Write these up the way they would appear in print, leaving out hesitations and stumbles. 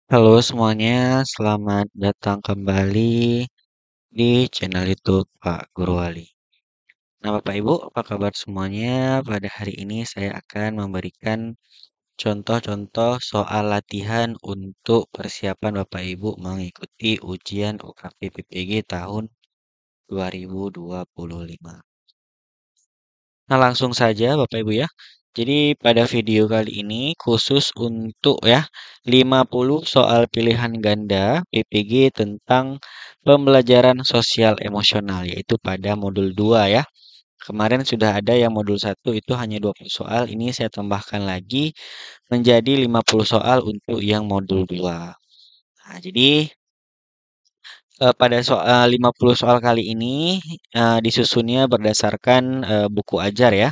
Halo semuanya, selamat datang kembali di channel YouTube Pak Guru Wali. Nah, Bapak Ibu, apa kabar semuanya? Pada hari ini saya akan memberikan contoh-contoh soal latihan untuk persiapan Bapak Ibu mengikuti ujian UKP PPG tahun 2025. Nah, langsung saja Bapak Ibu ya. Jadi pada video kali ini khusus untuk ya 50 soal pilihan ganda PPG tentang pembelajaran sosial emosional yaitu pada modul 2 ya. Kemarin sudah ada yang modul 1 itu hanya 20 soal, ini saya tambahkan lagi menjadi 50 soal untuk yang modul 2. Nah, jadi pada soal 50 soal kali ini disusunnya berdasarkan buku ajar ya.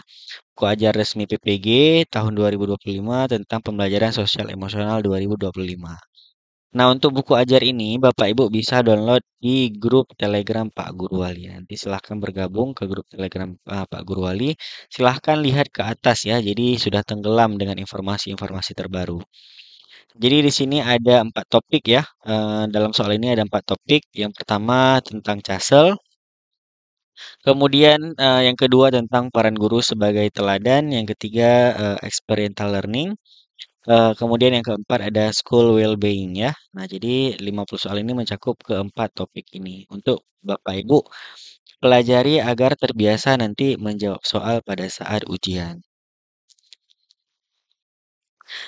Buku Ajar Resmi PPG tahun 2025 tentang pembelajaran sosial emosional 2025. Nah, untuk buku ajar ini Bapak Ibu bisa download di grup Telegram Pak Guru Wali. Nanti silahkan bergabung ke grup Telegram Pak Guru Wali. Silahkan lihat ke atas ya. Jadi sudah tenggelam dengan informasi-informasi terbaru. Jadi di sini ada 4 topik ya. Dalam soal ini ada 4 topik. Yang pertama tentang CASEL. Kemudian yang kedua tentang peran guru sebagai teladan, yang ketiga experiential learning, kemudian yang keempat ada school well-being ya. Nah, jadi 50 soal ini mencakup keempat topik ini. Untuk Bapak Ibu pelajari agar terbiasa nanti menjawab soal pada saat ujian.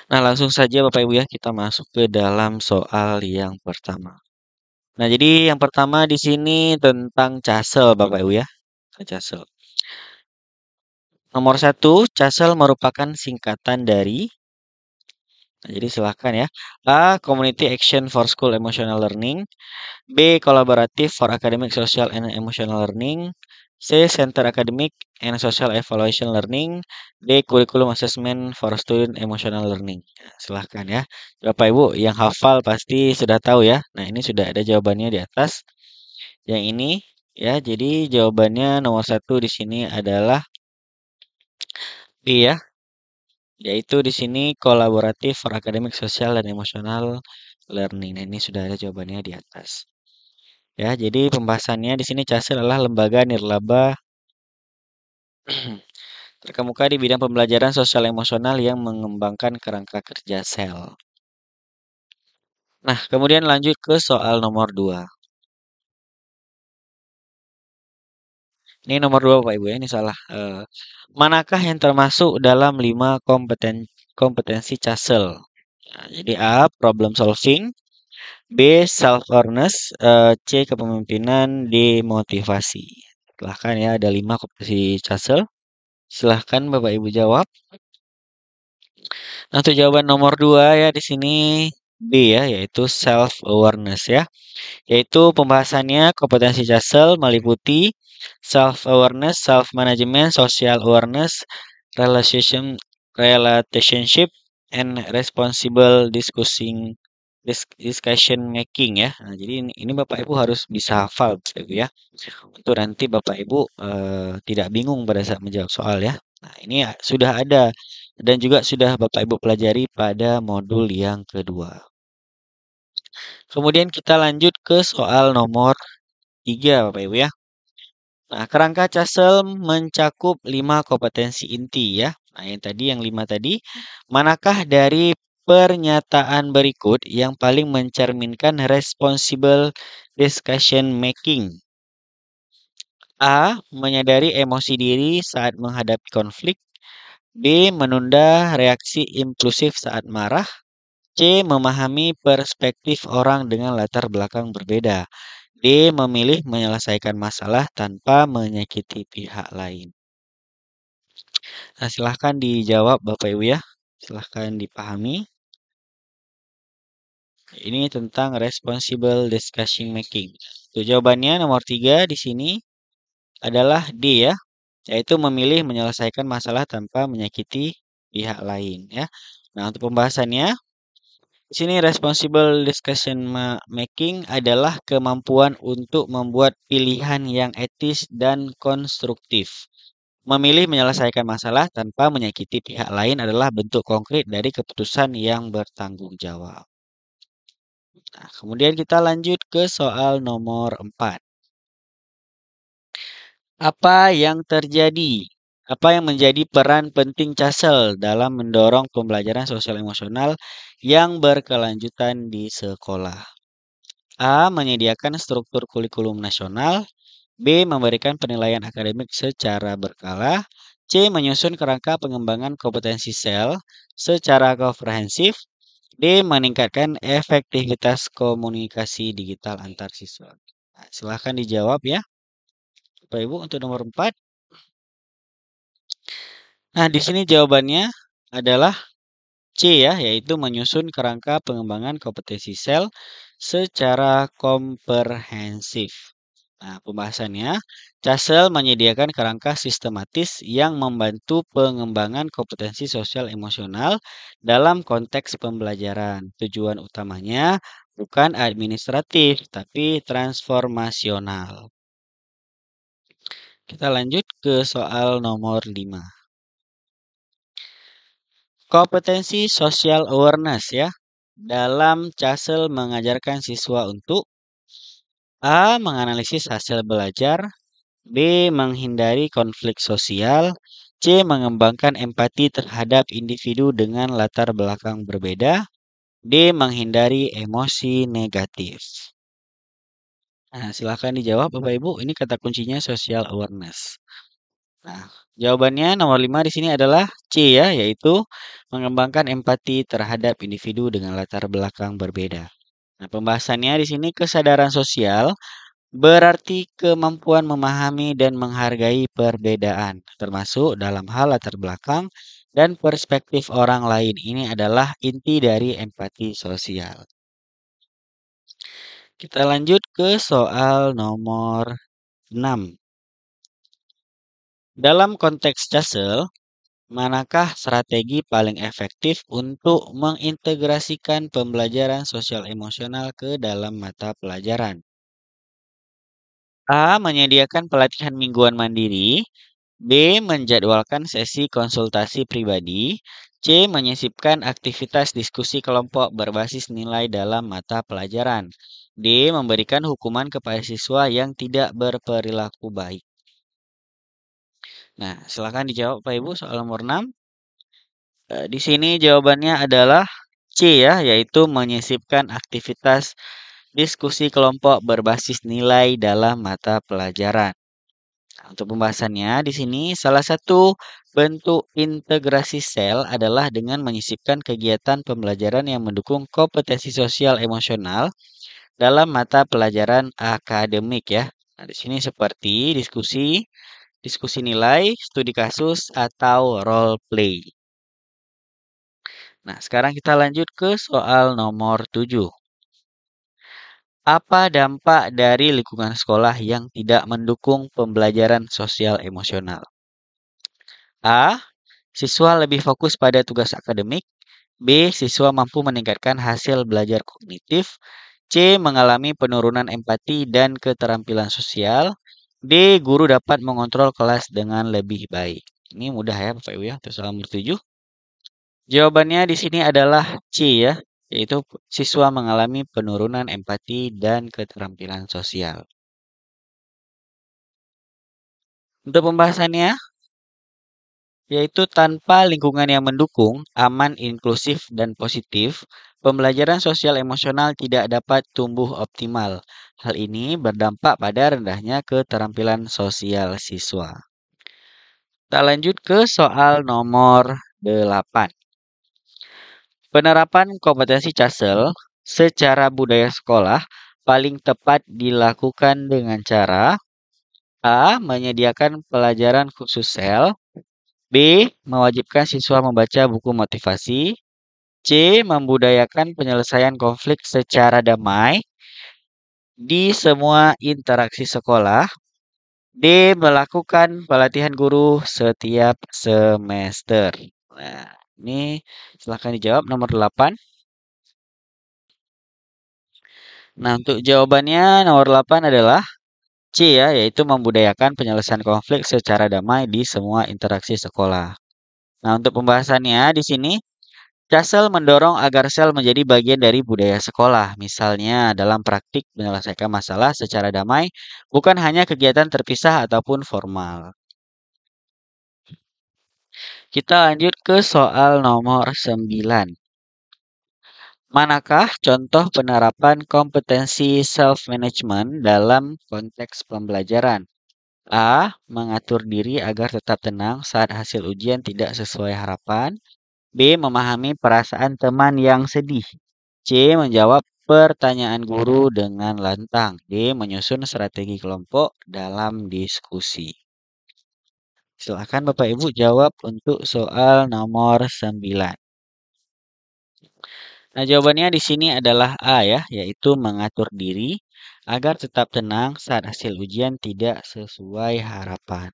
Nah, langsung saja Bapak Ibu ya kita masuk ke dalam soal yang pertama. Nah, jadi yang pertama di sini tentang CASEL Bapak Ibu ya. CASEL. Nomor satu, CASEL merupakan singkatan dari. Nah, jadi silahkan ya. A. Community Action for School Emotional Learning. B. Collaborative for Academic, Social, and Emotional Learning. C. Center Academic and Social Evaluation Learning. D. Curriculum Assessment for Student Emotional Learning. Nah, silahkan ya. Bapak Ibu yang hafal pasti sudah tahu ya. Nah, ini sudah ada jawabannya di atas. Yang ini ya, jadi jawabannya nomor satu di sini adalah B ya. Yaitu di sini kolaboratif for academic, sosial, dan emosional learning. Nah, ini sudah ada jawabannya di atas. Ya, jadi pembahasannya di sini CASEL adalah lembaga nirlaba terkemuka di bidang pembelajaran sosial emosional yang mengembangkan kerangka kerja sel. Nah, kemudian lanjut ke soal nomor 2. Ini nomor 2 Bapak Ibu ya, ini salah. Manakah yang termasuk dalam 5 kompetensi CASEL? Nah, jadi A, problem solving. B. Self-awareness. C. Kepemimpinan. D. Motivasi. Silahkan ya, ada 5 kompetensi CASEL. Silahkan Bapak Ibu jawab. Nah, untuk jawaban nomor 2 ya di sini B ya, yaitu self-awareness ya. Yaitu pembahasannya kompetensi CASEL meliputi self-awareness, self-management, social awareness, relationship, and responsible discussion making ya. Nah, jadi ini Bapak Ibu harus bisa hafal Bapak Ibu ya. Untuk nanti Bapak Ibu tidak bingung pada saat menjawab soal ya. Nah, ini ya, sudah ada dan juga sudah Bapak Ibu pelajari pada modul yang kedua. Kemudian kita lanjut ke soal nomor 3 Bapak Ibu ya. Nah, kerangka CASEL mencakup 5 kompetensi inti ya. Nah, yang tadi yang 5 tadi, manakah dari pernyataan berikut yang paling mencerminkan responsible discussion making? A. Menyadari emosi diri saat menghadapi konflik. B. Menunda reaksi impulsif saat marah. C. Memahami perspektif orang dengan latar belakang berbeda. D. Memilih menyelesaikan masalah tanpa menyakiti pihak lain. Nah, silahkan dijawab Bapak Ibu ya. Silahkan dipahami. Ini tentang responsible discussion making. Tuh, jawabannya nomor 3 di sini adalah D ya. Yaitu memilih menyelesaikan masalah tanpa menyakiti pihak lain ya. Nah, untuk pembahasannya di sini responsible discussion making adalah kemampuan untuk membuat pilihan yang etis dan konstruktif. Memilih menyelesaikan masalah tanpa menyakiti pihak lain adalah bentuk konkret dari keputusan yang bertanggung jawab. Nah, kemudian kita lanjut ke soal nomor 4. Apa yang terjadi? Apa yang menjadi peran penting Casel dalam mendorong pembelajaran sosial emosional yang berkelanjutan di sekolah? A. Menyediakan struktur kurikulum nasional. B. Memberikan penilaian akademik secara berkala. C. Menyusun kerangka pengembangan kompetensi sel secara komprehensif. D. Meningkatkan efektivitas komunikasi digital antar siswa. Nah, silahkan dijawab ya, Bapak Ibu, untuk nomor 4. Nah, di sini jawabannya adalah C ya, yaitu menyusun kerangka pengembangan kompetensi sel secara komprehensif. Nah, pembahasannya, CASEL menyediakan kerangka sistematis yang membantu pengembangan kompetensi sosial emosional dalam konteks pembelajaran. Tujuan utamanya bukan administratif, tapi transformasional. Kita lanjut ke soal nomor 5. Kompetensi social awareness ya. Dalam CASEL mengajarkan siswa untuk A. Menganalisis hasil belajar. B. Menghindari konflik sosial. C. Mengembangkan empati terhadap individu dengan latar belakang berbeda. D. Menghindari emosi negatif. Nah, silakan dijawab Bapak Ibu. Ini kata kuncinya social awareness. Nah, jawabannya nomor 5 di sini adalah C ya, yaitu mengembangkan empati terhadap individu dengan latar belakang berbeda. Nah, pembahasannya di sini kesadaran sosial berarti kemampuan memahami dan menghargai perbedaan, termasuk dalam hal latar belakang dan perspektif orang lain. Ini adalah inti dari empati sosial. Kita lanjut ke soal nomor 6. Dalam konteks CASEL, manakah strategi paling efektif untuk mengintegrasikan pembelajaran sosial emosional ke dalam mata pelajaran? A. Menyediakan pelatihan mingguan mandiri. B. Menjadwalkan sesi konsultasi pribadi. C. Menyisipkan aktivitas diskusi kelompok berbasis nilai dalam mata pelajaran. D. Memberikan hukuman kepada siswa yang tidak berperilaku baik. Nah, silakan dijawab Pak Ibu soal nomor 6. Di sini jawabannya adalah C ya, yaitu menyisipkan aktivitas diskusi kelompok berbasis nilai dalam mata pelajaran. Nah, untuk pembahasannya di sini salah satu bentuk integrasi sel adalah dengan menyisipkan kegiatan pembelajaran yang mendukung kompetensi sosial emosional dalam mata pelajaran akademik ya. Nah, di sini seperti diskusi, diskusi nilai, studi kasus atau role play. Nah, sekarang kita lanjut ke soal nomor 7. Apa dampak dari lingkungan sekolah yang tidak mendukung pembelajaran sosial emosional? A. Siswa lebih fokus pada tugas akademik. B. Siswa mampu meningkatkan hasil belajar kognitif. C. Mengalami penurunan empati dan keterampilan sosial. D. Guru dapat mengontrol kelas dengan lebih baik. Ini mudah ya Bapak Ibu ya, untuk soal nomor 7. Jawabannya di sini adalah C ya, yaitu siswa mengalami penurunan empati dan keterampilan sosial. Untuk pembahasannya, yaitu tanpa lingkungan yang mendukung, aman, inklusif, dan positif, pembelajaran sosial emosional tidak dapat tumbuh optimal. Hal ini berdampak pada rendahnya keterampilan sosial siswa. Kita lanjut ke soal nomor 8. Penerapan kompetensi CASEL secara budaya sekolah paling tepat dilakukan dengan cara A. Menyediakan pelajaran khusus sel. B. Mewajibkan siswa membaca buku motivasi. C. Membudayakan penyelesaian konflik secara damai di semua interaksi sekolah. D. Melakukan pelatihan guru setiap semester. Nah, ini silahkan dijawab nomor 8. Nah, untuk jawabannya nomor 8 adalah C ya, yaitu membudayakan penyelesaian konflik secara damai di semua interaksi sekolah. Nah, untuk pembahasannya di sini Casel mendorong agar sel menjadi bagian dari budaya sekolah, misalnya dalam praktik menyelesaikan masalah secara damai, bukan hanya kegiatan terpisah ataupun formal. Kita lanjut ke soal nomor 9. Manakah contoh penerapan kompetensi self-management dalam konteks pembelajaran? A. Mengatur diri agar tetap tenang saat hasil ujian tidak sesuai harapan. B. Memahami perasaan teman yang sedih. C. Menjawab pertanyaan guru dengan lantang. D. Menyusun strategi kelompok dalam diskusi. Silakan Bapak Ibu jawab untuk soal nomor 9. Nah, jawabannya di sini adalah A ya, yaitu mengatur diri agar tetap tenang saat hasil ujian tidak sesuai harapan.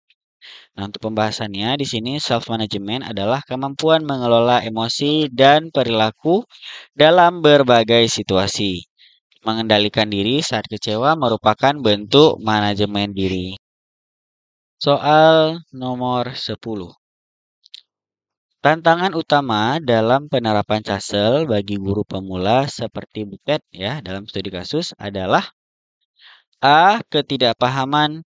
Nah, untuk pembahasannya di sini self management adalah kemampuan mengelola emosi dan perilaku dalam berbagai situasi. Mengendalikan diri saat kecewa merupakan bentuk manajemen diri. Soal nomor 10. Tantangan utama dalam penerapan CASEL bagi guru pemula seperti Butet ya dalam studi kasus adalah A. Ketidakpahaman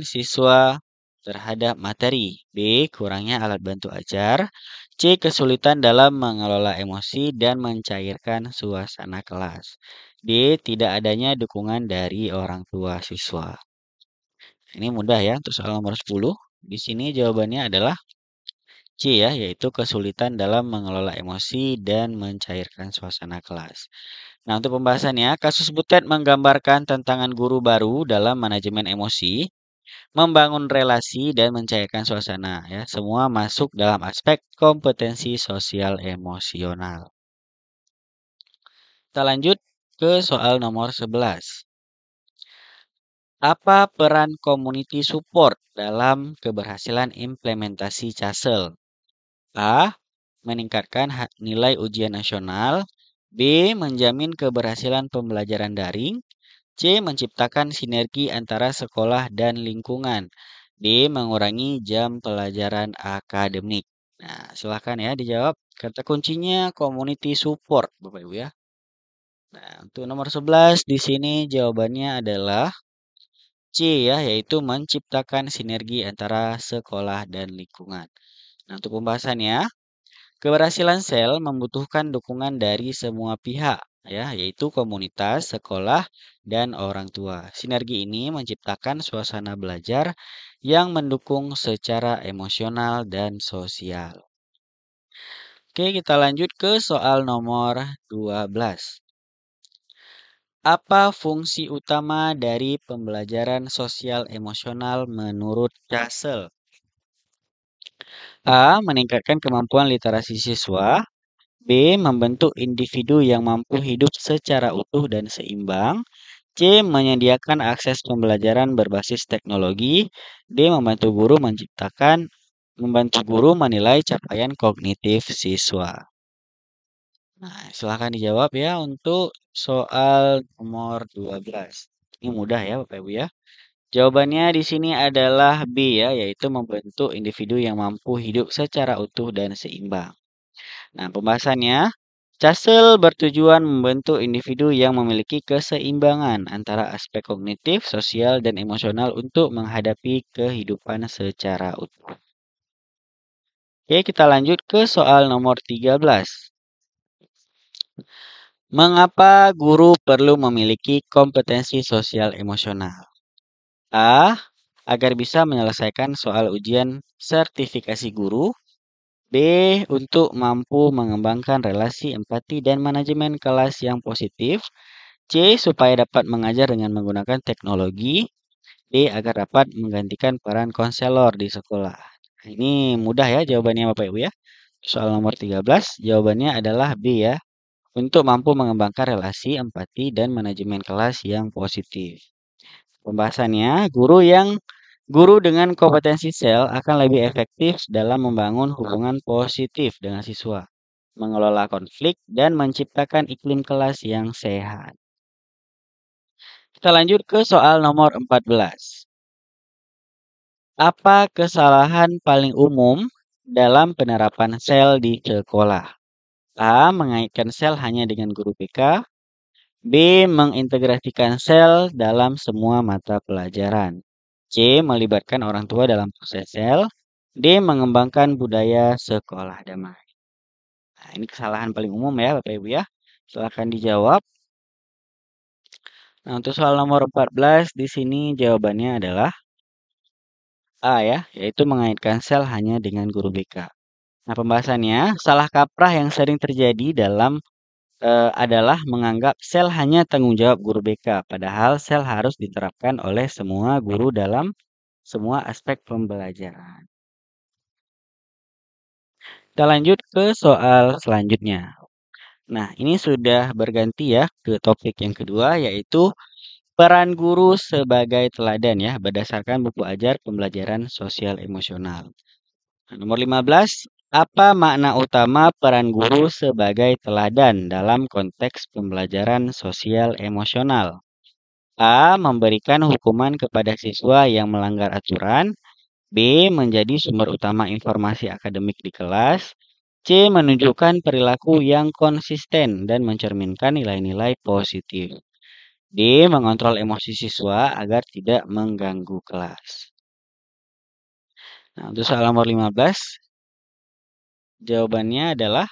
siswa terhadap materi. B. Kurangnya alat bantu ajar. C. Kesulitan dalam mengelola emosi dan mencairkan suasana kelas. D. Tidak adanya dukungan dari orang tua siswa. Ini mudah ya untuk soal nomor 10. Di sini jawabannya adalah C ya, yaitu kesulitan dalam mengelola emosi dan mencairkan suasana kelas. Nah, untuk pembahasannya, kasus Butet menggambarkan tantangan guru baru dalam manajemen emosi, membangun relasi dan mencairkan suasana ya. Semua masuk dalam aspek kompetensi sosial emosional. Kita lanjut ke soal nomor 11. Apa peran community support dalam keberhasilan implementasi CASEL? A. Meningkatkan nilai ujian nasional. B. Menjamin keberhasilan pembelajaran daring. C. Menciptakan sinergi antara sekolah dan lingkungan. D. Mengurangi jam pelajaran akademik. Nah, silahkan ya dijawab. Kata kuncinya community support, Bapak Ibu ya. Nah, untuk nomor 11 di sini jawabannya adalah C ya, yaitu menciptakan sinergi antara sekolah dan lingkungan. Nah, untuk pembahasannya, keberhasilan sel membutuhkan dukungan dari semua pihak, ya, yaitu komunitas, sekolah, dan orang tua. Sinergi ini menciptakan suasana belajar yang mendukung secara emosional dan sosial. Oke, kita lanjut ke soal nomor 12. Apa fungsi utama dari pembelajaran sosial emosional menurut Casel? A. Meningkatkan kemampuan literasi siswa. B. Membentuk individu yang mampu hidup secara utuh dan seimbang. C. Menyediakan akses pembelajaran berbasis teknologi. D. Membantu guru menilai capaian kognitif siswa. Nah, silahkan dijawab ya untuk soal nomor 12. Ini mudah ya Bapak Ibu ya. Jawabannya di sini adalah B ya, yaitu membentuk individu yang mampu hidup secara utuh dan seimbang. Nah, pembahasannya, CASEL bertujuan membentuk individu yang memiliki keseimbangan antara aspek kognitif, sosial, dan emosional untuk menghadapi kehidupan secara utuh. Oke, kita lanjut ke soal nomor 13. Mengapa guru perlu memiliki kompetensi sosial emosional? A. Agar bisa menyelesaikan soal ujian sertifikasi guru. B. Untuk mampu mengembangkan relasi empati dan manajemen kelas yang positif. C. Supaya dapat mengajar dengan menggunakan teknologi. D. Agar dapat menggantikan peran konselor di sekolah. Nah, ini mudah ya jawabannya Bapak Ibu ya. Soal nomor 13, jawabannya adalah B ya. Untuk mampu mengembangkan relasi empati dan manajemen kelas yang positif. Pembahasannya, guru dengan kompetensi sel akan lebih efektif dalam membangun hubungan positif dengan siswa, mengelola konflik, dan menciptakan iklim kelas yang sehat. Kita lanjut ke soal nomor 14. Apa kesalahan paling umum dalam penerapan sel di sekolah? A. Mengaitkan sel hanya dengan guru BK. B. Mengintegrasikan sel dalam semua mata pelajaran. C. Melibatkan orang tua dalam proses sel. D. Mengembangkan budaya sekolah damai. Nah, ini kesalahan paling umum ya Bapak Ibu ya. Silahkan dijawab. Nah, untuk soal nomor 14 di sini jawabannya adalah A ya, yaitu mengaitkan sel hanya dengan guru BK. Nah, pembahasannya, salah kaprah yang sering terjadi adalah menganggap sel hanya tanggung jawab guru BK, padahal sel harus diterapkan oleh semua guru dalam semua aspek pembelajaran. Kita lanjut ke soal selanjutnya. Nah, ini sudah berganti ya ke topik yang kedua, yaitu peran guru sebagai teladan ya, berdasarkan buku ajar pembelajaran sosial emosional. Nah, nomor 15, apa makna utama peran guru sebagai teladan dalam konteks pembelajaran sosial emosional? A. Memberikan hukuman kepada siswa yang melanggar aturan. B. Menjadi sumber utama informasi akademik di kelas. C. Menunjukkan perilaku yang konsisten dan mencerminkan nilai-nilai positif. D. Mengontrol emosi siswa agar tidak mengganggu kelas. Nah, untuk soal nomor 15, jawabannya adalah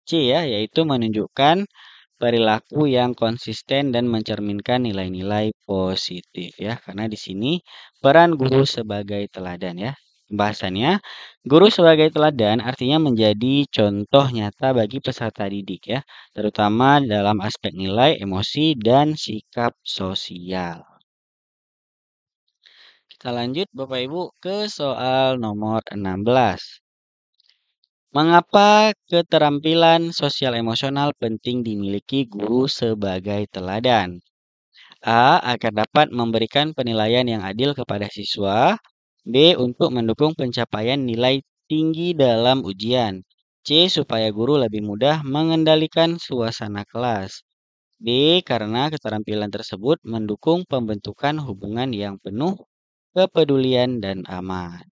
C ya, yaitu menunjukkan perilaku yang konsisten dan mencerminkan nilai-nilai positif ya. Karena di sini peran guru sebagai teladan ya. Pembahasannya, guru sebagai teladan artinya menjadi contoh nyata bagi peserta didik ya, terutama dalam aspek nilai, emosi, dan sikap sosial. Kita lanjut Bapak Ibu ke soal nomor 16. Mengapa keterampilan sosial emosional penting dimiliki guru sebagai teladan? A. Agar dapat memberikan penilaian yang adil kepada siswa. B. Untuk mendukung pencapaian nilai tinggi dalam ujian. C. Supaya guru lebih mudah mengendalikan suasana kelas. D. Karena keterampilan tersebut mendukung pembentukan hubungan yang penuh kepedulian dan aman.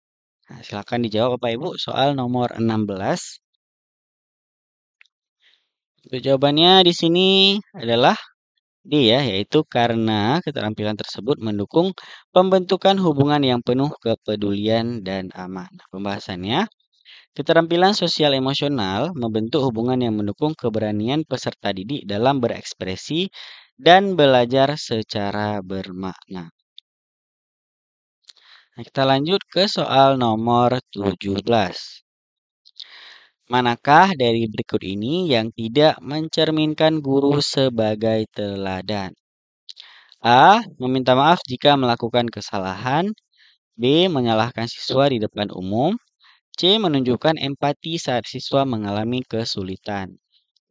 Nah, silakan dijawab Bapak Ibu soal nomor 16. Untuk jawabannya di sini adalah D ya, yaitu karena keterampilan tersebut mendukung pembentukan hubungan yang penuh kepedulian dan aman. Nah, pembahasannya, keterampilan sosial emosional membentuk hubungan yang mendukung keberanian peserta didik dalam berekspresi dan belajar secara bermakna. Nah, kita lanjut ke soal nomor 17. Manakah dari berikut ini yang tidak mencerminkan guru sebagai teladan? A. Meminta maaf jika melakukan kesalahan. B. Menyalahkan siswa di depan umum. C. Menunjukkan empati saat siswa mengalami kesulitan.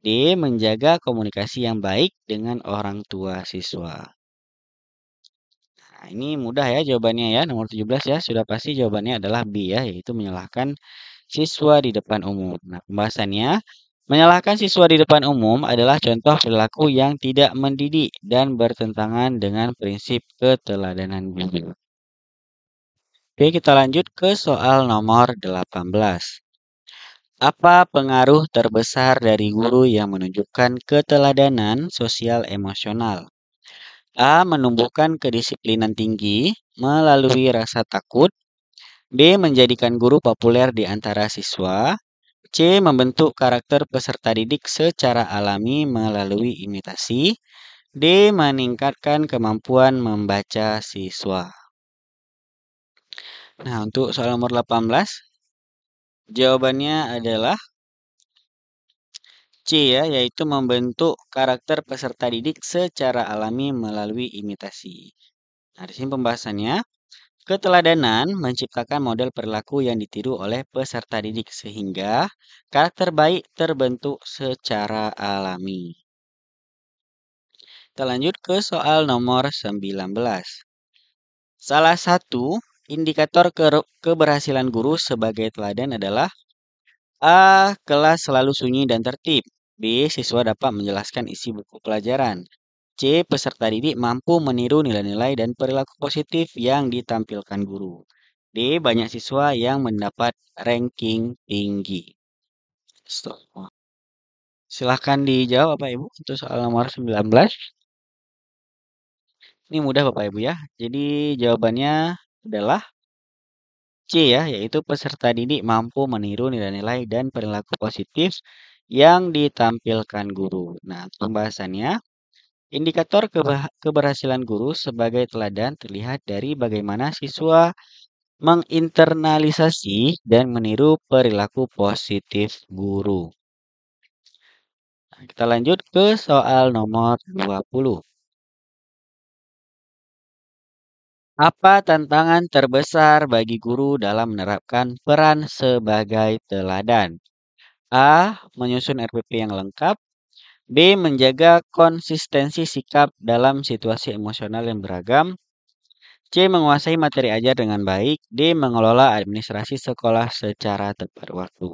D. Menjaga komunikasi yang baik dengan orang tua siswa. Nah, ini mudah ya jawabannya ya. Nomor 17 ya. Sudah pasti jawabannya adalah B ya. Yaitu menyalahkan siswa di depan umum. Nah, pembahasannya. Menyalahkan siswa di depan umum adalah contoh perilaku yang tidak mendidik dan bertentangan dengan prinsip keteladanan guru. Oke, kita lanjut ke soal nomor 18. Apa pengaruh terbesar dari guru yang menunjukkan keteladanan sosial emosional? A. Menumbuhkan kedisiplinan tinggi melalui rasa takut. B. Menjadikan guru populer di antara siswa. C. Membentuk karakter peserta didik secara alami melalui imitasi. D. Meningkatkan kemampuan membaca siswa. Nah, untuk soal nomor 18, jawabannya adalah C ya, yaitu membentuk karakter peserta didik secara alami melalui imitasi. Nah, di sini pembahasannya, keteladanan menciptakan model perilaku yang ditiru oleh peserta didik sehingga karakter baik terbentuk secara alami. Kita lanjut ke soal nomor 19. Salah satu indikator keberhasilan guru sebagai teladan adalah A. Kelas selalu sunyi dan tertib. B. Siswa dapat menjelaskan isi buku pelajaran. C. Peserta didik mampu meniru nilai-nilai dan perilaku positif yang ditampilkan guru. D. Banyak siswa yang mendapat ranking tinggi. Silahkan dijawab Bapak Ibu untuk soal nomor 19. Ini mudah Bapak Ibu ya. Jadi jawabannya adalah C ya, yaitu peserta didik mampu meniru nilai-nilai dan perilaku positif yang ditampilkan guru. Nah, pembahasannya, indikator keberhasilan guru sebagai teladan terlihat dari bagaimana siswa menginternalisasi dan meniru perilaku positif guru. Nah, kita lanjut ke soal nomor 20. Apa tantangan terbesar bagi guru dalam menerapkan peran sebagai teladan? A. Menyusun RPP yang lengkap. B. Menjaga konsistensi sikap dalam situasi emosional yang beragam. C. Menguasai materi ajar dengan baik. D. Mengelola administrasi sekolah secara tepat waktu.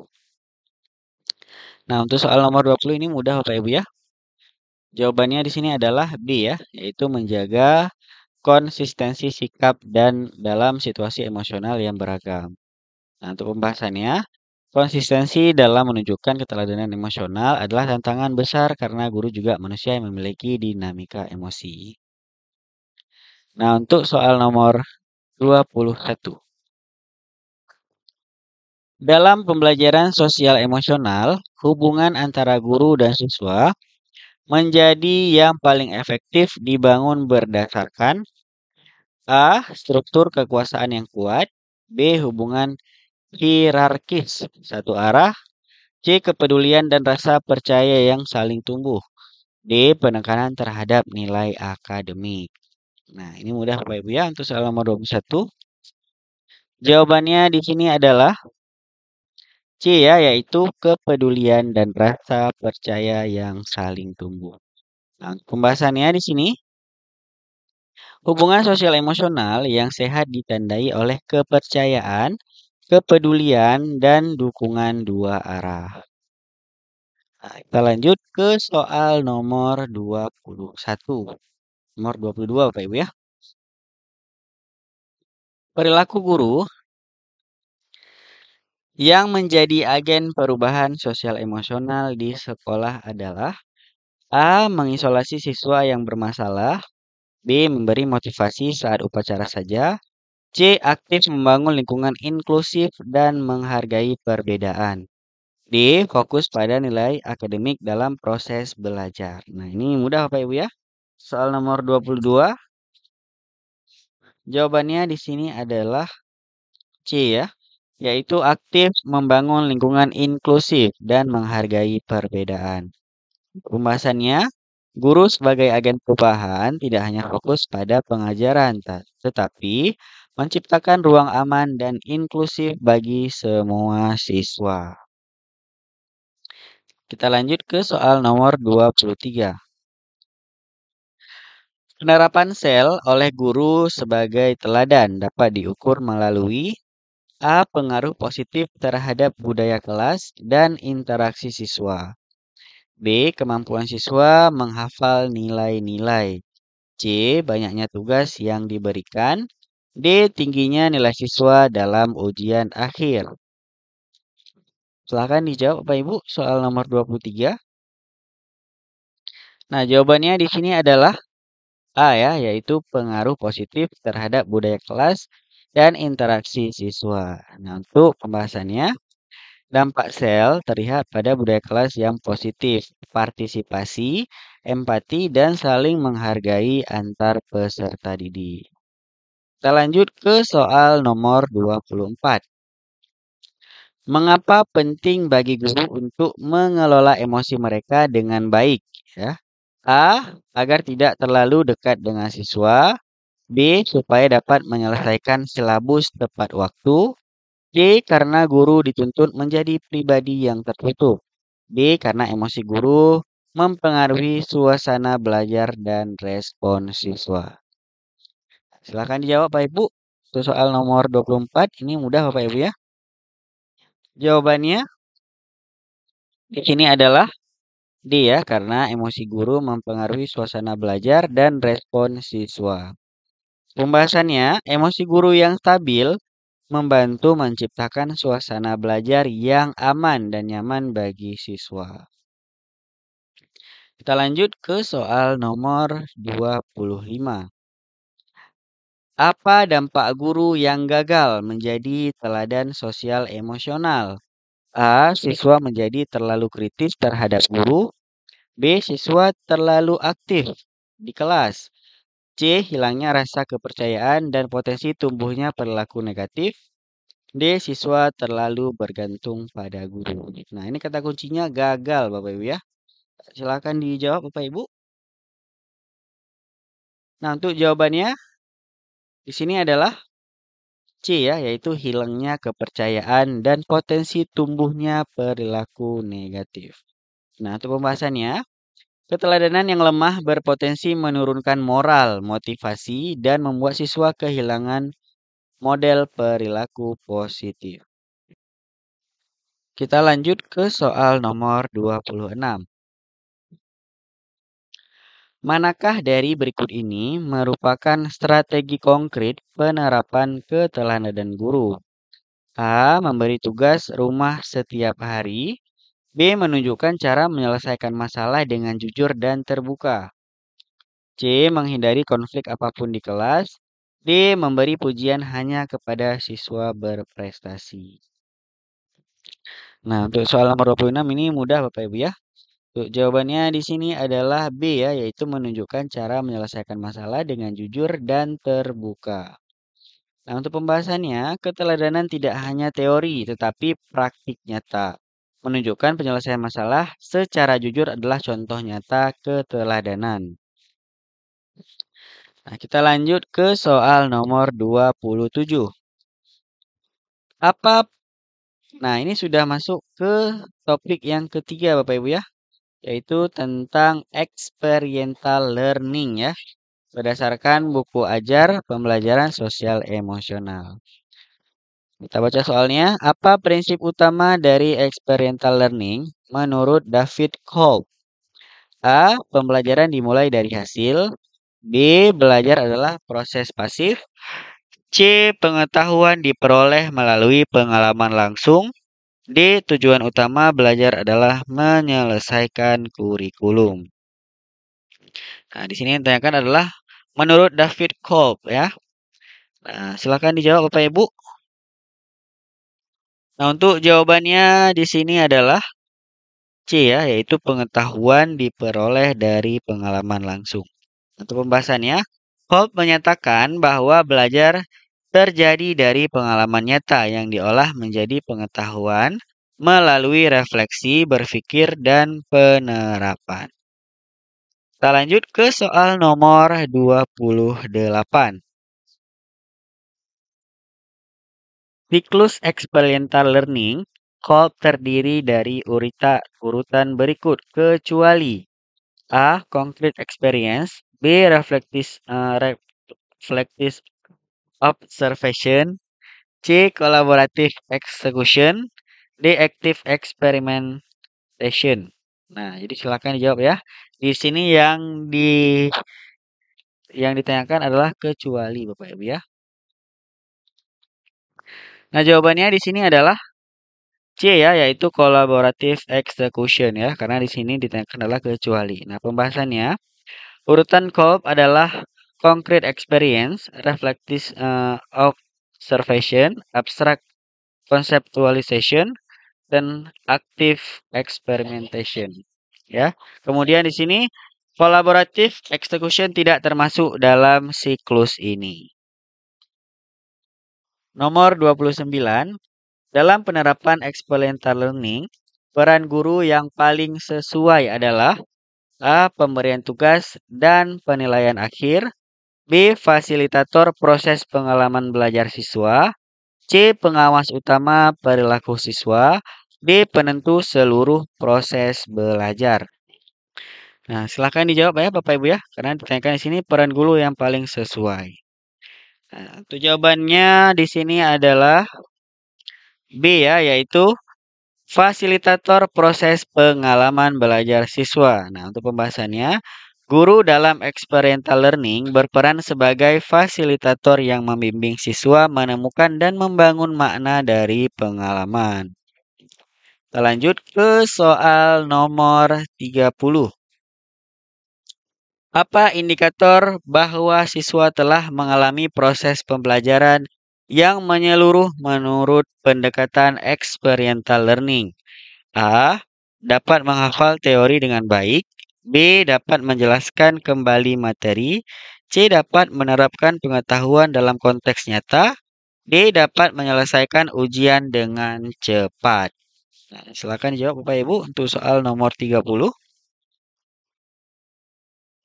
Nah, untuk soal nomor 20 ini mudah Bapak Ibu ya. Jawabannya di sini adalah B ya, yaitu menjaga konsistensi sikap dan dalam situasi emosional yang beragam. Nah, untuk pembahasannya, konsistensi dalam menunjukkan keteladanan emosional adalah tantangan besar karena guru juga manusia yang memiliki dinamika emosi. Nah, untuk soal nomor 21. Dalam pembelajaran sosial emosional, hubungan antara guru dan siswa menjadi yang paling efektif dibangun berdasarkan A. Struktur kekuasaan yang kuat. B. Hubungan hierarkis satu arah. C. Kepedulian dan rasa percaya yang saling tumbuh. D. Penekanan terhadap nilai akademik. Nah, ini mudah Bapak Ibu ya untuk soal nomor 21. Jawabannya di sini adalah C ya, yaitu kepedulian dan rasa percaya yang saling tumbuh. Nah, pembahasannya di sini, hubungan sosial emosional yang sehat ditandai oleh kepercayaan, kepedulian, dan dukungan dua arah. Nah, kita lanjut ke soal nomor 21. Nomor 22 Bapak Ibu ya. Perilaku guru yang menjadi agen perubahan sosial emosional di sekolah adalah A. Mengisolasi siswa yang bermasalah. B. Memberi motivasi saat upacara saja. C. Aktif membangun lingkungan inklusif dan menghargai perbedaan. D. Fokus pada nilai akademik dalam proses belajar. Nah, ini mudah Bapak Ibu ya. Soal nomor 22. Jawabannya di sini adalah C ya, yaitu aktif membangun lingkungan inklusif dan menghargai perbedaan. Pembahasannya, guru sebagai agen perubahan tidak hanya fokus pada pengajaran, tetapi menciptakan ruang aman dan inklusif bagi semua siswa. Kita lanjut ke soal nomor 23. Penerapan sel oleh guru sebagai teladan dapat diukur melalui A. Pengaruh positif terhadap budaya kelas dan interaksi siswa. B. Kemampuan siswa menghafal nilai-nilai. C. Banyaknya tugas yang diberikan. D. Tingginya nilai siswa dalam ujian akhir. Silahkan dijawab Bapak Ibu soal nomor 23. Nah, jawabannya di sini adalah A ya, yaitu pengaruh positif terhadap budaya kelas dan interaksi siswa. Nah, untuk pembahasannya, dampak sel terlihat pada budaya kelas yang positif, partisipasi, empati, dan saling menghargai antar peserta didik. Kita lanjut ke soal nomor 24. Mengapa penting bagi guru untuk mengelola emosi mereka dengan baik? Ya. A. Agar tidak terlalu dekat dengan siswa. B. Supaya dapat menyelesaikan silabus tepat waktu. C. Karena guru dituntut menjadi pribadi yang tertutup. D. Karena emosi guru mempengaruhi suasana belajar dan respon siswa. Silakan dijawab Bapak Ibu. Untuk soal nomor 24 ini mudah Bapak Ibu ya. Jawabannya di sini adalah D ya, karena emosi guru mempengaruhi suasana belajar dan respon siswa. Pembahasannya, emosi guru yang stabil membantu menciptakan suasana belajar yang aman dan nyaman bagi siswa. Kita lanjut ke soal nomor 25. Apa dampak guru yang gagal menjadi teladan sosial emosional? A. Siswa menjadi terlalu kritis terhadap guru. B. Siswa terlalu aktif di kelas. C. Hilangnya rasa kepercayaan dan potensi tumbuhnya perilaku negatif. D. Siswa terlalu bergantung pada guru. Nah, ini kata kuncinya gagal, Bapak Ibu ya. Silakan dijawab, Bapak Ibu. Nah, untuk jawabannya di sini adalah C ya, yaitu hilangnya kepercayaan dan potensi tumbuhnya perilaku negatif. Nah, untuk pembahasannya, keteladanan yang lemah berpotensi menurunkan moral, motivasi, dan membuat siswa kehilangan model perilaku positif. Kita lanjut ke soal nomor 26. Manakah dari berikut ini merupakan strategi konkret penerapan keteladanan guru? A. Memberi tugas rumah setiap hari. B. Menunjukkan cara menyelesaikan masalah dengan jujur dan terbuka. C. Menghindari konflik apapun di kelas. D. Memberi pujian hanya kepada siswa berprestasi. Nah, untuk soal nomor 26 ini mudah Bapak Ibu ya. Untuk jawabannya di sini adalah B ya, yaitu menunjukkan cara menyelesaikan masalah dengan jujur dan terbuka. Nah, untuk pembahasannya, keteladanan tidak hanya teori tetapi praktik nyata. Menunjukkan penyelesaian masalah secara jujur adalah contoh nyata keteladanan. Nah, kita lanjut ke soal nomor 27. Apa? Nah, ini sudah masuk ke topik yang ketiga Bapak Ibu ya, yaitu tentang experiential learning ya, berdasarkan buku ajar pembelajaran sosial emosional. Kita baca soalnya. Apa prinsip utama dari experiential learning menurut David Kolb? A. Pembelajaran dimulai dari hasil. B. Belajar adalah proses pasif. C. Pengetahuan diperoleh melalui pengalaman langsung. D. Tujuan utama belajar adalah menyelesaikan kurikulum. Nah, di sini yang ditanyakan adalah menurut David Kolb ya. Nah, silakan dijawab Bapak Ibu. Nah, untuk jawabannya di sini adalah C ya, yaitu pengetahuan diperoleh dari pengalaman langsung. Untuk pembahasannya, Kolb menyatakan bahwa belajar terjadi dari pengalaman nyata yang diolah menjadi pengetahuan melalui refleksi, berpikir, dan penerapan. Kita lanjut ke soal nomor 28. Siklus experiential learning Kolb terdiri dari urutan berikut kecuali A. Concrete experience. B. Reflective observation. C. Collaborative execution. D. Active experimentation. Nah, jadi silakan dijawab ya. Di sini yang ditanyakan adalah kecuali Bapak Ibu ya. Nah, jawabannya di sini adalah C ya, yaitu collaborative execution ya, karena di sini ditanyakan adalah kecuali. Nah, pembahasannya urutan Kolb adalah concrete experience, reflective observation, abstract conceptualization, dan active experimentation. Ya. Kemudian di sini collaborative execution tidak termasuk dalam siklus ini. Nomor 29, dalam penerapan experiential learning, peran guru yang paling sesuai adalah A. Pemberian tugas dan penilaian akhir. B. Fasilitator proses pengalaman belajar siswa. C. Pengawas utama perilaku siswa. D. Penentu seluruh proses belajar. Nah, silakan dijawab ya Bapak Ibu ya, karena ditanyakan di sini peran guru yang paling sesuai. Nah, untuk jawabannya di sini adalah B ya, yaitu fasilitator proses pengalaman belajar siswa. Nah, untuk pembahasannya, Guru dalam experiential learning berperan sebagai fasilitator yang membimbing siswa menemukan dan membangun makna dari pengalaman. Kita lanjut ke soal nomor 30. Apa indikator bahwa siswa telah mengalami proses pembelajaran yang menyeluruh menurut pendekatan experiential learning? A. Dapat menghafal teori dengan baik. B. Dapat menjelaskan kembali materi. C. Dapat menerapkan pengetahuan dalam konteks nyata. D. Dapat menyelesaikan ujian dengan cepat. Nah, silakan jawab Bapak Ibu untuk soal nomor 30.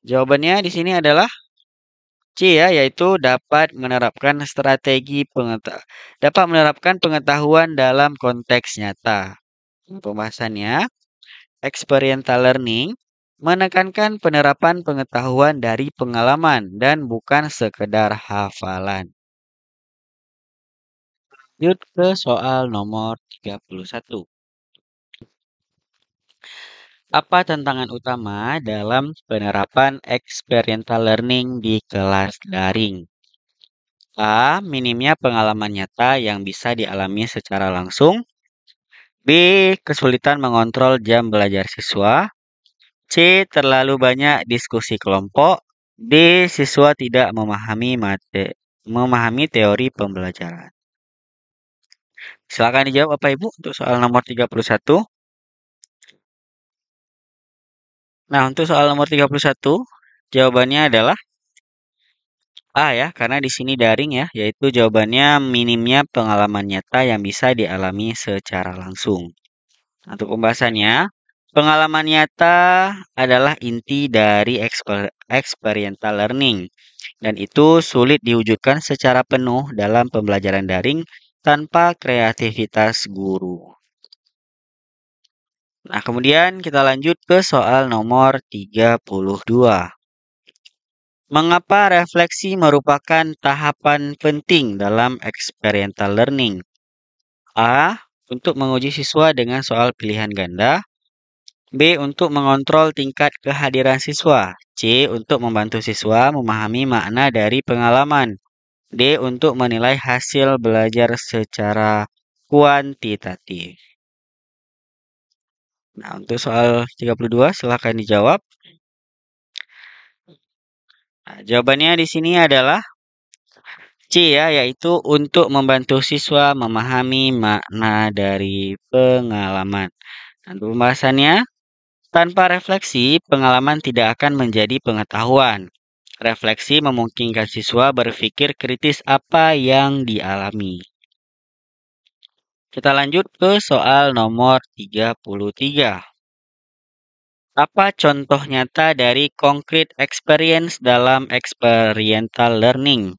Jawabannya di sini adalah C ya, yaitu dapat menerapkan pengetahuan dalam konteks nyata. Pembahasannya, experiential learning menekankan penerapan pengetahuan dari pengalaman dan bukan sekedar hafalan. Lanjut ke soal nomor 31. Apa tantangan utama dalam penerapan experiential learning di kelas daring? A. Minimnya pengalaman nyata yang bisa dialami secara langsung. B. Kesulitan mengontrol jam belajar siswa. C. Terlalu banyak diskusi kelompok. D. Siswa tidak memahami teori pembelajaran. Silakan dijawab Bapak Ibu untuk soal nomor 31. Nah, untuk soal nomor 31, jawabannya adalah A ya, karena di sini daring ya, yaitu jawabannya minimnya pengalaman nyata yang bisa dialami secara langsung. Untuk pembahasannya, pengalaman nyata adalah inti dari experiential learning dan itu sulit diwujudkan secara penuh dalam pembelajaran daring tanpa kreativitas guru. Nah, kemudian kita lanjut ke soal nomor 32. Mengapa refleksi merupakan tahapan penting dalam experiential learning? A. Untuk menguji siswa dengan soal pilihan ganda. B. Untuk mengontrol tingkat kehadiran siswa. C. Untuk membantu siswa memahami makna dari pengalaman. D. Untuk menilai hasil belajar secara kuantitatif. Nah, untuk soal 32 silakan dijawab. Nah, jawabannya di sini adalah C ya, yaitu untuk membantu siswa memahami makna dari pengalaman. Nah, untuk pembahasannya, tanpa refleksi, pengalaman tidak akan menjadi pengetahuan. Refleksi memungkinkan siswa berpikir kritis apa yang dialami. Kita lanjut ke soal nomor 33. Apa contoh nyata dari concrete experience dalam experiential learning?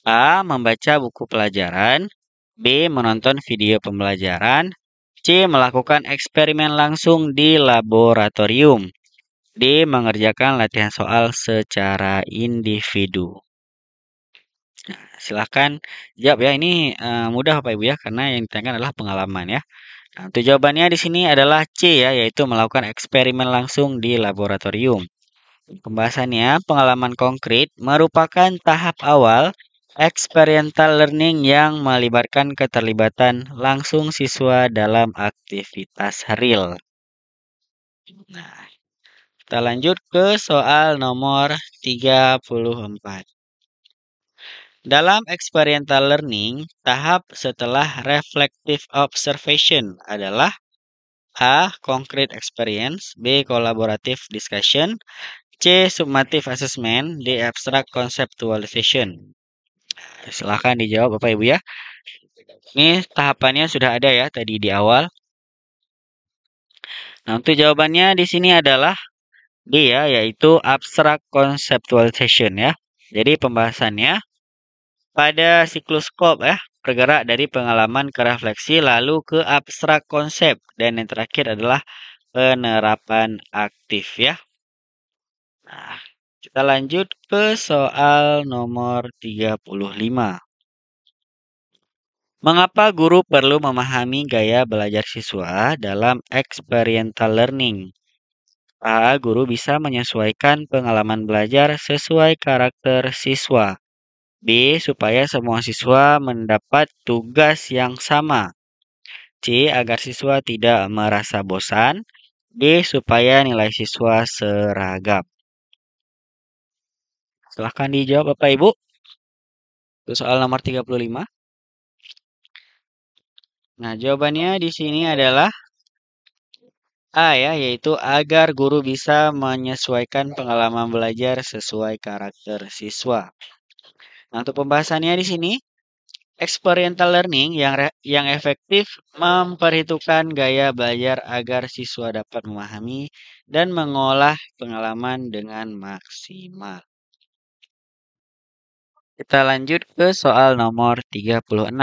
A. Membaca buku pelajaran. B. Menonton video pembelajaran. C. Melakukan eksperimen langsung di laboratorium. D. Mengerjakan latihan soal secara individu. Nah, silahkan jawab ya. Ini mudah Bapak Ibu ya, karena yang ditanyakan adalah pengalaman ya. Nah, untuk jawabannya di sini adalah C ya, yaitu melakukan eksperimen langsung di laboratorium. Pembahasannya, pengalaman konkret merupakan tahap awal experiential learning yang melibatkan keterlibatan langsung siswa dalam aktivitas real. Nah, kita lanjut ke soal nomor 34. Dalam experiential learning, tahap setelah reflective observation adalah A. Concrete experience. B. Collaborative discussion. C. Summative assessment. D. Abstract conceptualization. Silahkan dijawab Bapak Ibu ya. Ini tahapannya sudah ada ya tadi di awal. Nah, untuk jawabannya di sini adalah D ya, yaitu abstract conceptualization ya. Jadi pembahasannya pada siklus skop ya, bergerak dari pengalaman ke refleksi lalu ke abstrak konsep dan yang terakhir adalah penerapan aktif ya. Nah, kita lanjut ke soal nomor 35. Mengapa guru perlu memahami gaya belajar siswa dalam experiential learning? A. Guru bisa menyesuaikan pengalaman belajar sesuai karakter siswa. B. Supaya semua siswa mendapat tugas yang sama. C. Agar siswa tidak merasa bosan. D. Supaya nilai siswa seragam. Silahkan dijawab Bapak Ibu. Untuk soal nomor 35. Nah, jawabannya di sini adalah A ya, yaitu agar guru bisa menyesuaikan pengalaman belajar sesuai karakter siswa. Nah, untuk pembahasannya di sini, experiential learning yang efektif memperhitungkan gaya belajar agar siswa dapat memahami dan mengolah pengalaman dengan maksimal. Kita lanjut ke soal nomor 36.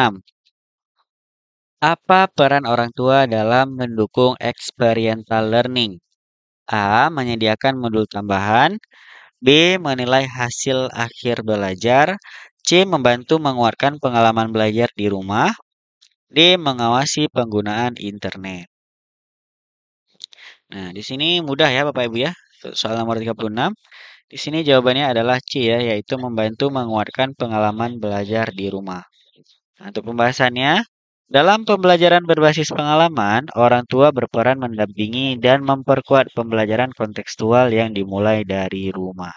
Apa peran orang tua dalam mendukung experiential learning? A. Menyediakan modul tambahan. B. Menilai hasil akhir belajar. C. Membantu menguatkan pengalaman belajar di rumah. D. Mengawasi penggunaan internet. Nah, di sini mudah ya Bapak Ibu ya. Soal nomor 36. Di sini jawabannya adalah C ya, yaitu membantu menguatkan pengalaman belajar di rumah. Nah, untuk pembahasannya, dalam pembelajaran berbasis pengalaman, orang tua berperan mendampingi dan memperkuat pembelajaran kontekstual yang dimulai dari rumah.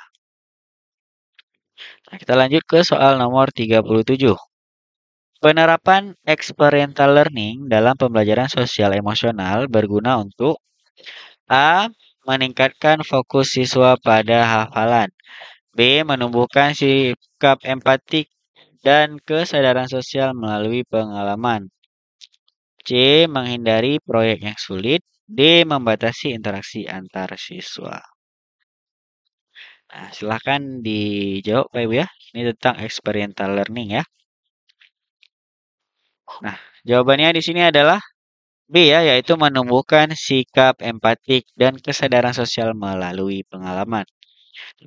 Nah, kita lanjut ke soal nomor 37. Penerapan experiential learning dalam pembelajaran sosial emosional berguna untuk A. Meningkatkan fokus siswa pada hafalan. B. Menumbuhkan sikap empatik dan kesadaran sosial melalui pengalaman. C. Menghindari proyek yang sulit. D. Membatasi interaksi antar siswa. Nah, silahkan dijawab Pak Ibu ya. Ini tentang experiential learning ya. Nah, jawabannya di sini adalah B ya, yaitu menumbuhkan sikap empatik dan kesadaran sosial melalui pengalaman.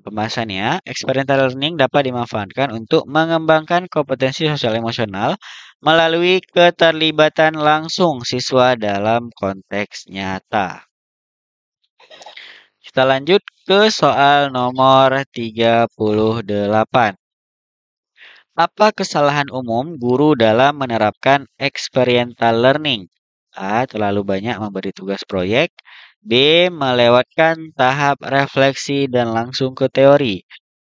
Pembahasannya, experiential learning dapat dimanfaatkan untuk mengembangkan kompetensi sosial emosional melalui keterlibatan langsung siswa dalam konteks nyata. Kita lanjut ke soal nomor 38. Apa kesalahan umum guru dalam menerapkan experiential learning? A. Terlalu banyak memberi tugas proyek. B. Melewatkan tahap refleksi dan langsung ke teori.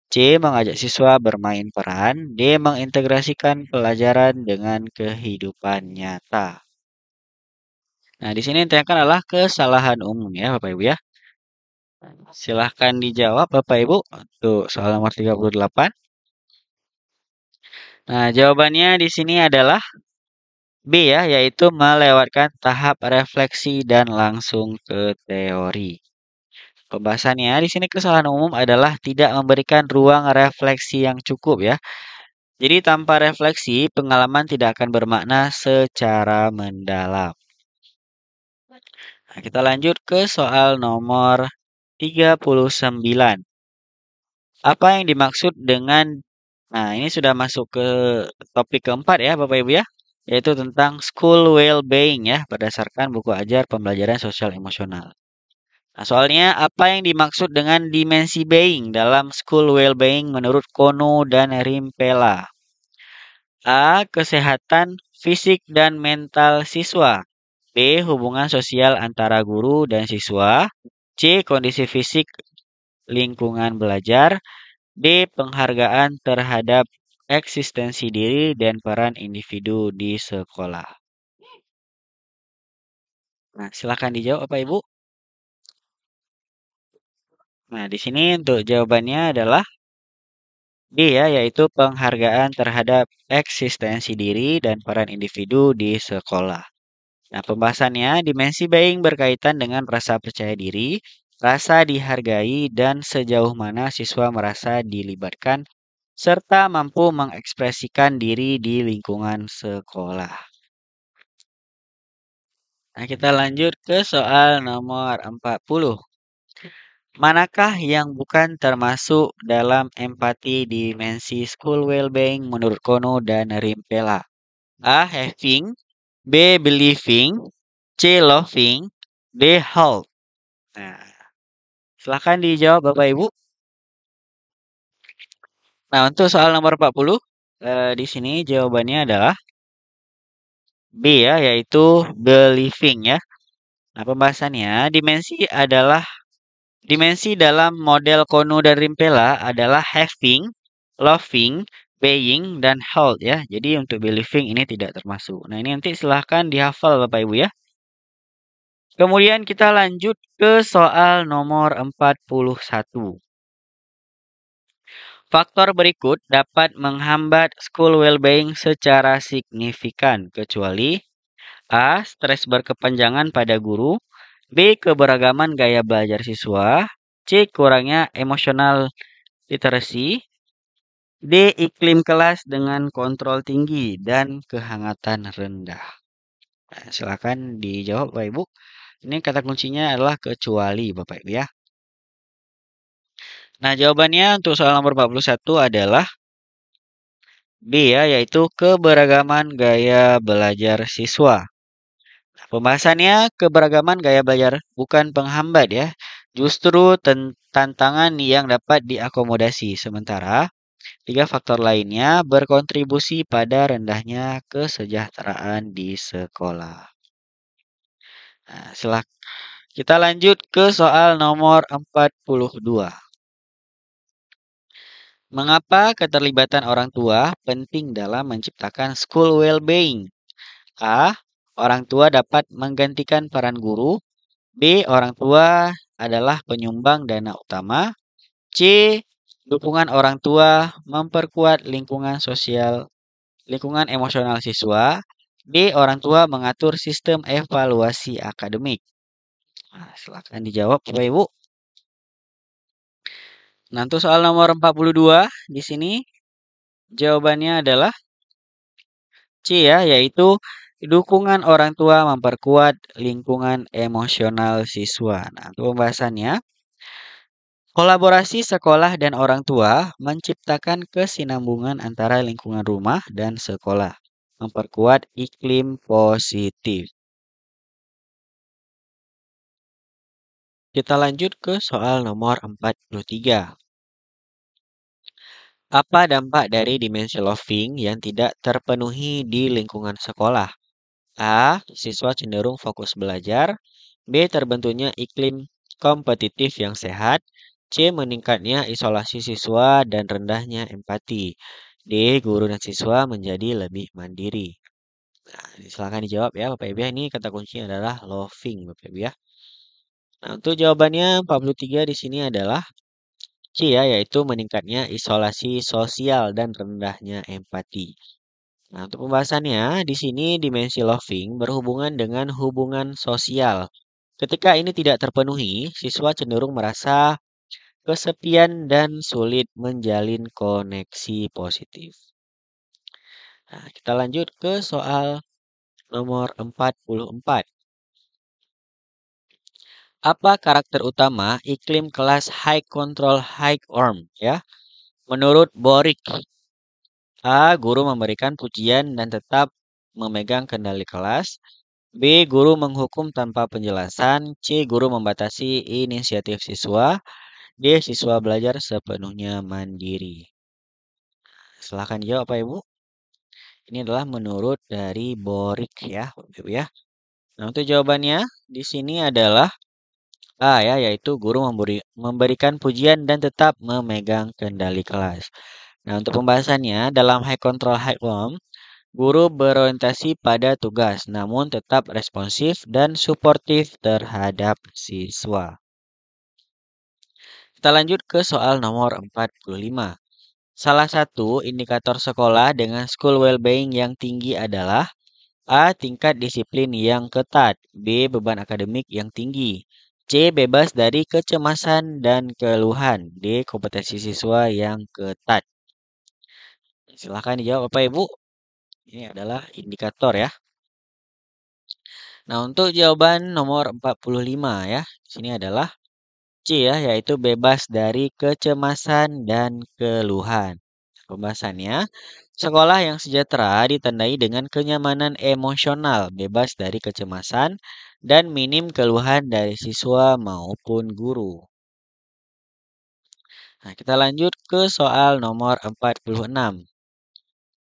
C. Mengajak siswa bermain peran. D. Mengintegrasikan pelajaran dengan kehidupan nyata. Nah, di sini yang ditanyakan adalah kesalahan umum ya Bapak Ibu ya. Silahkan dijawab Bapak Ibu untuk soal nomor 38. Nah, jawabannya di sini adalah B ya, yaitu melewatkan tahap refleksi dan langsung ke teori. Pembahasannya di sini kesalahan umum adalah tidak memberikan ruang refleksi yang cukup ya. Jadi tanpa refleksi, pengalaman tidak akan bermakna secara mendalam. Nah, kita lanjut ke soal nomor 39. Apa yang dimaksud dengan Nah, ini sudah masuk ke topik keempat ya, Bapak Ibu ya, yaitu tentang school well-being ya, berdasarkan buku ajar pembelajaran sosial emosional. Nah, soalnya apa yang dimaksud dengan dimensi being dalam school well-being menurut Kono dan Rimpela? A. Kesehatan fisik dan mental siswa. B. Hubungan sosial antara guru dan siswa. C. Kondisi fisik lingkungan belajar. D. Penghargaan terhadap eksistensi diri dan peran individu di sekolah. Nah, silakan dijawab Bapak Ibu. Nah, di sini untuk jawabannya adalah D ya, yaitu penghargaan terhadap eksistensi diri dan peran individu di sekolah. Nah, pembahasannya dimensi being berkaitan dengan rasa percaya diri, rasa dihargai, dan sejauh mana siswa merasa dilibatkan serta mampu mengekspresikan diri di lingkungan sekolah. Nah, kita lanjut ke soal nomor 40. Manakah yang bukan termasuk dalam empati dimensi school well-being menurut Kono dan Rimpela? A. Having. B. Believing. C. Loving. D. Help. Nah, Silahkan dijawab Bapak Ibu. Nah, untuk soal nomor 40, di sini jawabannya adalah B ya, yaitu believing ya. Nah, pembahasannya, dimensi dalam model Kono dan Rimpela adalah having, loving, being, dan hold ya. Jadi untuk believing ini tidak termasuk. Nah, ini nanti silahkan dihafal Bapak Ibu ya. Kemudian kita lanjut ke soal nomor 41. Faktor berikut dapat menghambat school well-being secara signifikan, kecuali A. Stres berkepanjangan pada guru, B. Keberagaman gaya belajar siswa, C. Kurangnya emosional literacy, D. Iklim kelas dengan kontrol tinggi dan kehangatan rendah. Nah, silakan dijawab Bapak Ibu. Ini kata kuncinya adalah kecuali Bapak Ibu ya. Nah, jawabannya untuk soal nomor 41 adalah B ya, yaitu keberagaman gaya belajar siswa. Nah, pembahasannya keberagaman gaya belajar bukan penghambat ya, justru tantangan yang dapat diakomodasi. Sementara tiga faktor lainnya berkontribusi pada rendahnya kesejahteraan di sekolah. Nah, kita lanjut ke soal nomor 42. Mengapa keterlibatan orang tua penting dalam menciptakan school well-being? A. Orang tua dapat menggantikan peran guru. B. Orang tua adalah penyumbang dana utama. C. Dukungan orang tua memperkuat lingkungan emosional siswa. D. Orang tua mengatur sistem evaluasi akademik. Nah, silakan dijawab Bapak Ibu. Nah, untuk soal nomor 42 di sini jawabannya adalah C ya, yaitu dukungan orang tua memperkuat lingkungan emosional siswa. Nah, untuk pembahasannya, kolaborasi sekolah dan orang tua menciptakan kesinambungan antara lingkungan rumah dan sekolah, memperkuat iklim positif. Kita lanjut ke soal nomor 43. Apa dampak dari dimensi loving yang tidak terpenuhi di lingkungan sekolah? A. Siswa cenderung fokus belajar. B. Terbentuknya iklim kompetitif yang sehat. C. Meningkatnya isolasi siswa dan rendahnya empati. D. Guru dan siswa menjadi lebih mandiri. Nah, silakan dijawab ya Bapak Ibu ya. Ini kata kuncinya adalah loving Bapak Ibu ya. Nah, untuk jawabannya 43 di sini adalah C ya, yaitu meningkatnya isolasi sosial dan rendahnya empati. Nah, untuk pembahasannya, di sini dimensi loving berhubungan dengan hubungan sosial. Ketika ini tidak terpenuhi, siswa cenderung merasa kesepian dan sulit menjalin koneksi positif. Nah, kita lanjut ke soal nomor 44. Apa karakter utama iklim kelas high control high orm ya? Menurut Borik, A. Guru memberikan pujian dan tetap memegang kendali kelas. B. Guru menghukum tanpa penjelasan. C. Guru membatasi inisiatif siswa. D. Siswa belajar sepenuhnya mandiri. Silahkan dijawab Pak Ibu. Ini adalah menurut dari Borik ya, Bapak Ibu ya. Nah, untuk jawabannya di sini adalah A ya, yaitu guru memberikan pujian dan tetap memegang kendali kelas. Nah, untuk pembahasannya dalam high control high form, guru berorientasi pada tugas, namun tetap responsif dan suportif terhadap siswa. Kita lanjut ke soal nomor 45. Salah satu indikator sekolah dengan school well-being yang tinggi adalah A. Tingkat disiplin yang ketat. B. Beban akademik yang tinggi. C. Bebas dari kecemasan dan keluhan. D. Kompetensi siswa yang ketat. Silakan dijawab Bapak Ibu. Ini adalah indikator ya. Nah, untuk jawaban nomor 45 ya. Di sini adalah C ya, yaitu bebas dari kecemasan dan keluhan. Pembahasannya, sekolah yang sejahtera ditandai dengan kenyamanan emosional, bebas dari kecemasan, dan minim keluhan dari siswa maupun guru. Nah, kita lanjut ke soal nomor 46.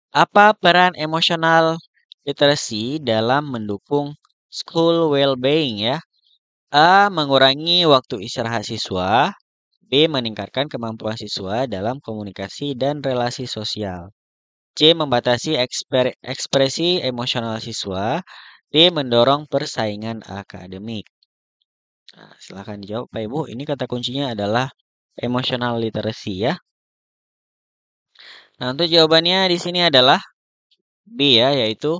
Apa peran emosional literacy dalam mendukung school well-being ya? A. Mengurangi waktu istirahat siswa. B. Meningkatkan kemampuan siswa dalam komunikasi dan relasi sosial. C. Membatasi ekspresi emosional siswa. D. Mendorong persaingan akademik. Nah, silakan dijawab Pak Ibu. Ini kata kuncinya adalah emotional literacy ya. Nah, untuk jawabannya di sini adalah B ya, yaitu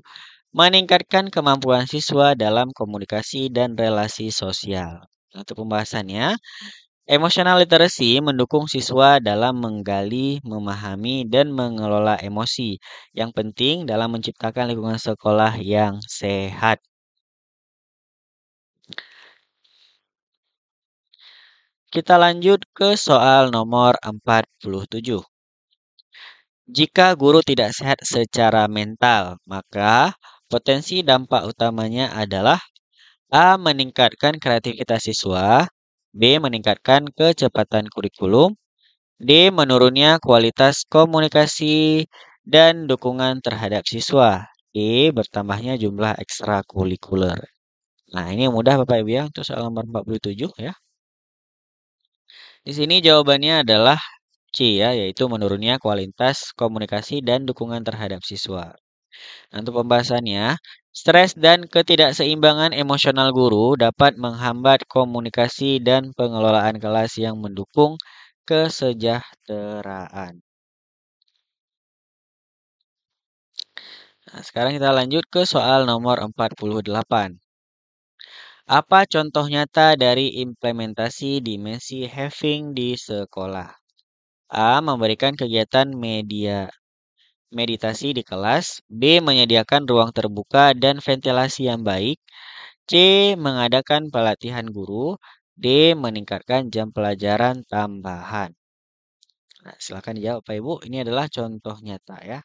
meningkatkan kemampuan siswa dalam komunikasi dan relasi sosial. Nah, untuk pembahasannya, emotional literacy mendukung siswa dalam menggali, memahami, dan mengelola emosi yang penting dalam menciptakan lingkungan sekolah yang sehat. Kita lanjut ke soal nomor 47. Jika guru tidak sehat secara mental, maka potensi dampak utamanya adalah A. Meningkatkan kreativitas siswa. B. Meningkatkan kecepatan kurikulum. D. Menurunnya kualitas komunikasi dan dukungan terhadap siswa. E. Bertambahnya jumlah ekstrakurikuler. Nah, ini yang mudah Bapak Ibu ya untuk soal nomor 47 ya. Di sini jawabannya adalah C ya, yaitu menurunnya kualitas komunikasi dan dukungan terhadap siswa. Nah, untuk pembahasannya, stres dan ketidakseimbangan emosional guru dapat menghambat komunikasi dan pengelolaan kelas yang mendukung kesejahteraan. Nah, sekarang kita lanjut ke soal nomor 48. Apa contoh nyata dari implementasi dimensi having di sekolah? A. Memberikan kegiatan meditasi di kelas. B. Menyediakan ruang terbuka dan ventilasi yang baik. C. Mengadakan pelatihan guru. D. Meningkatkan jam pelajaran tambahan. Nah, silakan dijawab Pak Ibu. Ini adalah contoh nyata ya.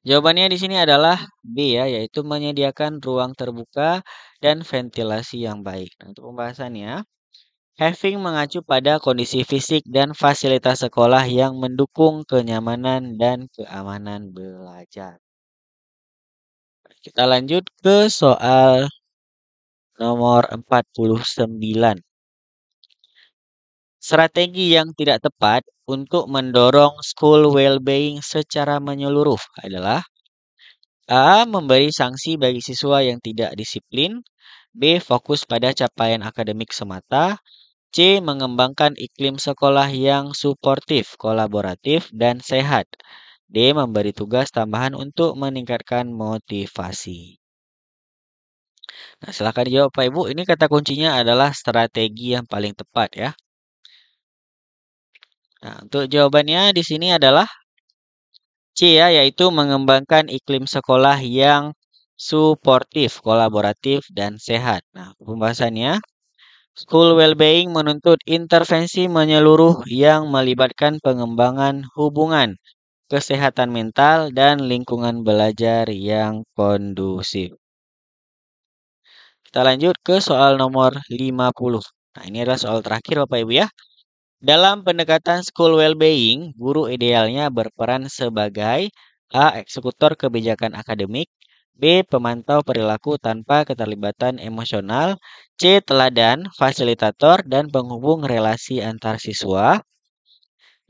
Jawabannya di sini adalah B ya, yaitu menyediakan ruang terbuka dan ventilasi yang baik. Nah, untuk pembahasannya, having mengacu pada kondisi fisik dan fasilitas sekolah yang mendukung kenyamanan dan keamanan belajar. Kita lanjut ke soal nomor 49. Strategi yang tidak tepat untuk mendorong school well-being secara menyeluruh adalah A. Memberi sanksi bagi siswa yang tidak disiplin. B. Fokus pada capaian akademik semata. C. Mengembangkan iklim sekolah yang suportif, kolaboratif, dan sehat. D. Memberi tugas tambahan untuk meningkatkan motivasi. Nah, silakan dijawab Pak Ibu. Ini kata kuncinya adalah strategi yang paling tepat ya. Nah, untuk jawabannya di sini adalah C ya, yaitu mengembangkan iklim sekolah yang suportif, kolaboratif, dan sehat. Nah, pembahasannya, school well-being menuntut intervensi menyeluruh yang melibatkan pengembangan hubungan, kesehatan mental, dan lingkungan belajar yang kondusif. Kita lanjut ke soal nomor 50. Nah, ini adalah soal terakhir Bapak Ibu ya. Dalam pendekatan school well-being, guru idealnya berperan sebagai A. Eksekutor kebijakan akademik. B. Pemantau perilaku tanpa keterlibatan emosional. C. Teladan, fasilitator, dan penghubung relasi antar siswa.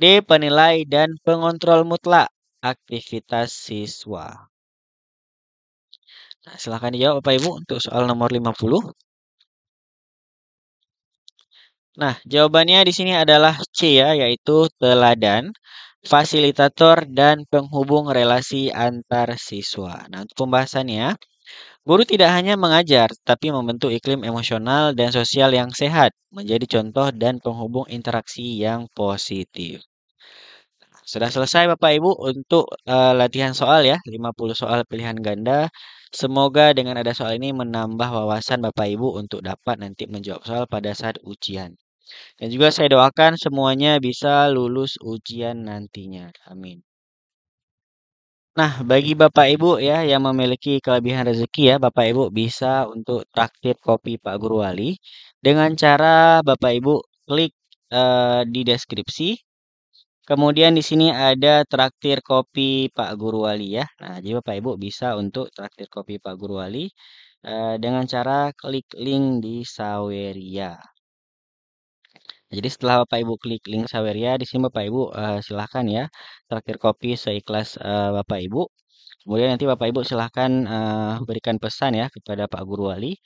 D. Penilai dan pengontrol mutlak aktivitas siswa. Nah, silakan dijawab Bapak Ibu untuk soal nomor 50. Nah, jawabannya di sini adalah C ya, yaitu teladan, fasilitator, dan penghubung relasi antar siswa. Nah, untuk pembahasannya, guru tidak hanya mengajar, tapi membentuk iklim emosional dan sosial yang sehat, menjadi contoh dan penghubung interaksi yang positif. Sudah selesai Bapak Ibu untuk latihan soal ya, 50 soal pilihan ganda. Semoga dengan ada soal ini menambah wawasan Bapak Ibu untuk dapat nanti menjawab soal pada saat ujian. Dan juga saya doakan semuanya bisa lulus ujian nantinya. Amin. Nah, bagi Bapak Ibu ya yang memiliki kelebihan rezeki ya, Bapak Ibu bisa untuk traktir kopi Pak Guru Wali dengan cara Bapak Ibu klik di deskripsi. Kemudian di sini ada traktir kopi Pak Guru Wali ya. Nah, jadi Bapak Ibu bisa untuk traktir kopi Pak Guru Wali dengan cara klik link di Saweria. Nah, jadi setelah Bapak Ibu klik link Saweria, di sini Bapak Ibu silahkan ya traktir kopi seikhlas Bapak Ibu. Kemudian nanti Bapak Ibu silahkan berikan pesan ya kepada Pak Guru Wali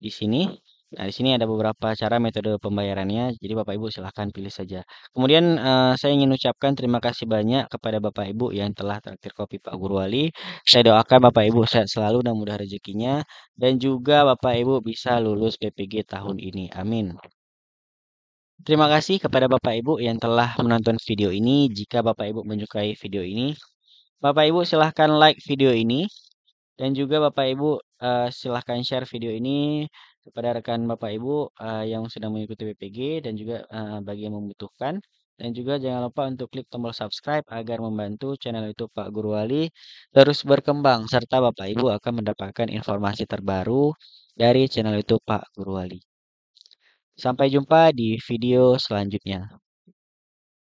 di sini. Nah, di sini ada beberapa cara metode pembayarannya, jadi Bapak Ibu silahkan pilih saja. Kemudian saya ingin ucapkan terima kasih banyak kepada Bapak Ibu yang telah traktir kopi Pak Guru Wali. Saya doakan Bapak Ibu sehat selalu dan mudah rezekinya, dan juga Bapak Ibu bisa lulus PPG tahun ini. Amin. Terima kasih kepada Bapak Ibu yang telah menonton video ini. Jika Bapak Ibu menyukai video ini, Bapak Ibu silahkan like video ini. Dan juga Bapak Ibu silahkan share video ini kepada rekan Bapak Ibu yang sedang mengikuti PPG dan juga bagi yang membutuhkan. Dan juga jangan lupa untuk klik tombol subscribe agar membantu channel YouTube Pak Guru Wali terus berkembang. Serta Bapak Ibu akan mendapatkan informasi terbaru dari channel YouTube Pak Guru Wali. Sampai jumpa di video selanjutnya.